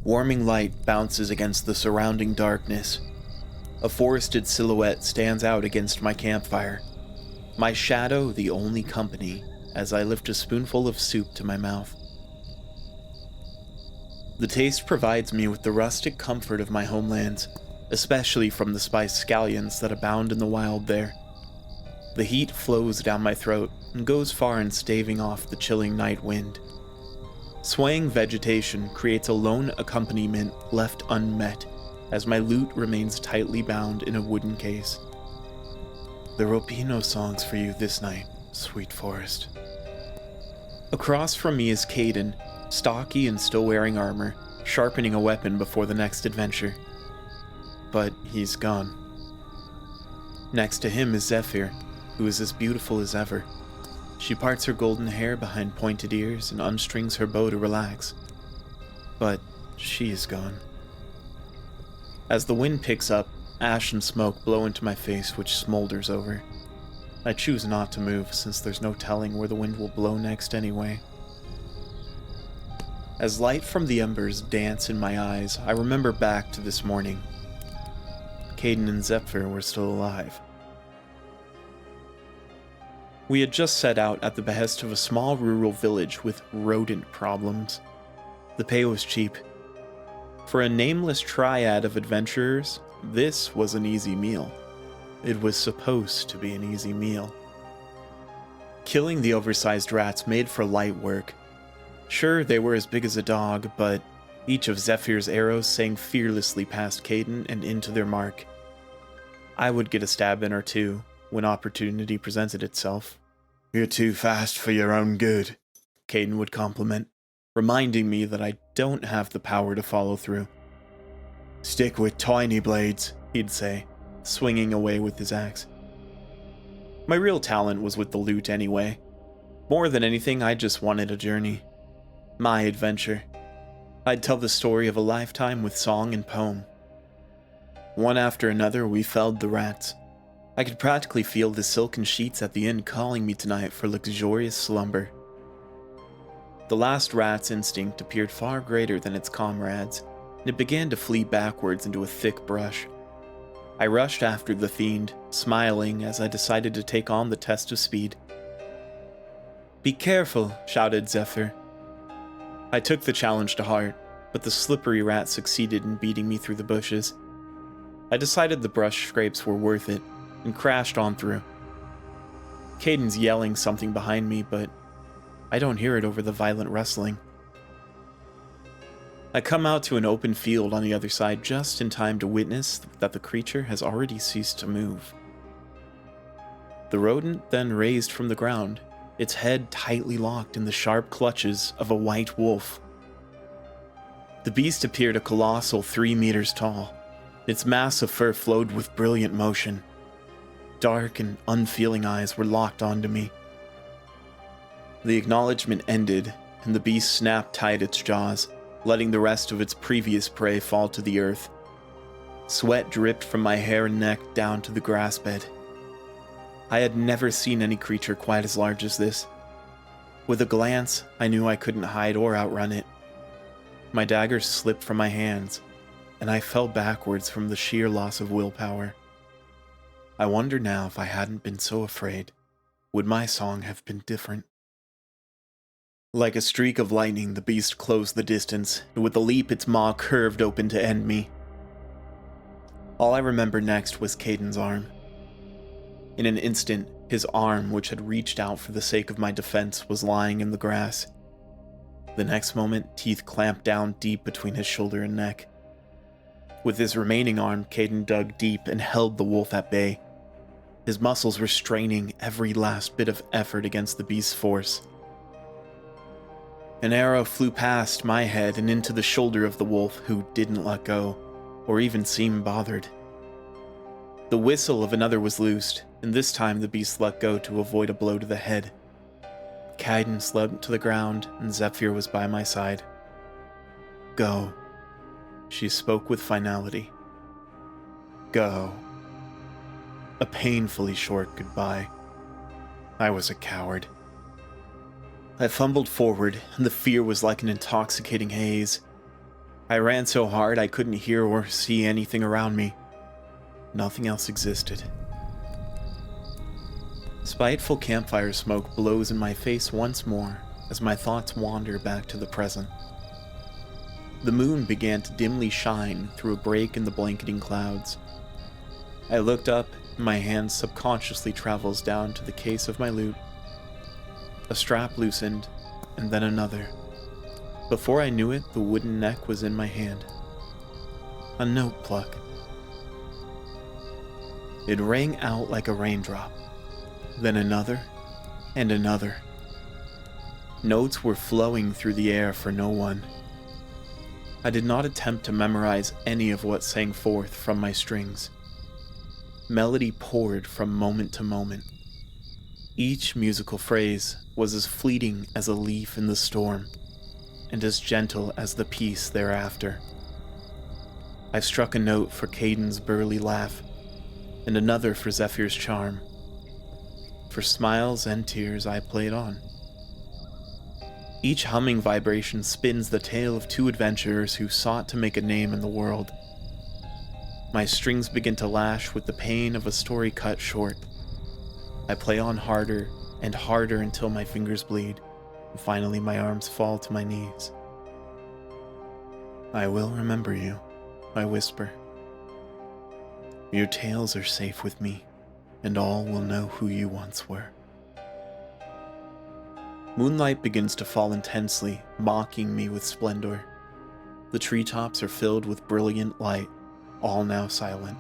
Warming light bounces against the surrounding darkness. A forested silhouette stands out against my campfire, my shadow the only company as I lift a spoonful of soup to my mouth. The taste provides me with the rustic comfort of my homelands, especially from the spiced scallions that abound in the wild there. The heat flows down my throat and goes far in staving off the chilling night wind. Swaying vegetation creates a lone accompaniment left unmet as my lute remains tightly bound in a wooden case. There will be no songs for you this night, sweet forest. Across from me is Caden, stocky and still wearing armor, sharpening a weapon before the next adventure. But he's gone. Next to him is Zephyr, who is as beautiful as ever. She parts her golden hair behind pointed ears and unstrings her bow to relax. But she is gone. As the wind picks up, ash and smoke blow into my face, which smolders over. I choose not to move, since there's no telling where the wind will blow next anyway. As light from the embers dance in my eyes, I remember back to this morning. Caden and Zephyr were still alive. We had just set out at the behest of a small rural village with rodent problems. The pay was cheap. For a nameless triad of adventurers, this was an easy meal. It was supposed to be an easy meal. Killing the oversized rats made for light work. Sure, they were as big as a dog, but each of Zephyr's arrows sang fearlessly past Caden and into their mark. I would get a stab in or two when opportunity presented itself. "You're too fast for your own good," Caden would compliment, reminding me that I don't have the power to follow through. "Stick with tiny blades," he'd say, swinging away with his axe. My real talent was with the lute anyway. More than anything, I just wanted a journey. My adventure. I'd tell the story of a lifetime with song and poem. One after another, we felled the rats. I could practically feel the silken sheets at the end calling me tonight for luxurious slumber. The last rat's instinct appeared far greater than its comrades, and it began to flee backwards into a thick brush. I rushed after the fiend, smiling as I decided to take on the test of speed. "Be careful," shouted Zephyr. I took the challenge to heart, but the slippery rat succeeded in beating me through the bushes. I decided the brush scrapes were worth it, and crashed on through. Caden's yelling something behind me, but I don't hear it over the violent rustling. I come out to an open field on the other side just in time to witness that the creature has already ceased to move. The rodent then raised from the ground, its head tightly locked in the sharp clutches of a white wolf. The beast appeared a colossal 3 meters tall. Its mass of fur flowed with brilliant motion. Dark and unfeeling eyes were locked onto me. The acknowledgement ended, and the beast snapped tight its jaws, letting the rest of its previous prey fall to the earth. Sweat dripped from my hair and neck down to the grass bed. I had never seen any creature quite as large as this. With a glance, I knew I couldn't hide or outrun it. My dagger slipped from my hands, and I fell backwards from the sheer loss of willpower. I wonder now if I hadn't been so afraid, would my song have been different? Like a streak of lightning, the beast closed the distance, and with a leap its maw curved open to end me. All I remember next was Caden's arm. In an instant, his arm, which had reached out for the sake of my defense, was lying in the grass. The next moment, teeth clamped down deep between his shoulder and neck. With his remaining arm, Caden dug deep and held the wolf at bay. His muscles were straining every last bit of effort against the beast's force. An arrow flew past my head and into the shoulder of the wolf, who didn't let go, or even seem bothered. The whistle of another was loosed, and this time the beast let go to avoid a blow to the head. Caden slumped to the ground, and Zephyr was by my side. "Go." She spoke with finality. "Go." A painfully short goodbye. I was a coward. I fumbled forward, and the fear was like an intoxicating haze. I ran so hard I couldn't hear or see anything around me. Nothing else existed. Spiteful campfire smoke blows in my face once more as my thoughts wander back to the present. The moon began to dimly shine through a break in the blanketing clouds. I looked up, and my hand subconsciously travels down to the case of my lute. A strap loosened, and then another. Before I knew it, the wooden neck was in my hand. A note pluck. It rang out like a raindrop, then another, and another. Notes were flowing through the air for no one. I did not attempt to memorize any of what sang forth from my strings. Melody poured from moment to moment. Each musical phrase was as fleeting as a leaf in the storm, and as gentle as the peace thereafter. I struck a note for Caden's burly laugh, and another for Zephyr's charm. For smiles and tears I played on. Each humming vibration spins the tale of two adventurers who sought to make a name in the world. My strings begin to lash with the pain of a story cut short. I play on harder and harder until my fingers bleed, and finally my arms fall to my knees. I will remember you, I whisper. Your tales are safe with me, and all will know who you once were. Moonlight begins to fall intensely, mocking me with splendor. The treetops are filled with brilliant light, all now silent.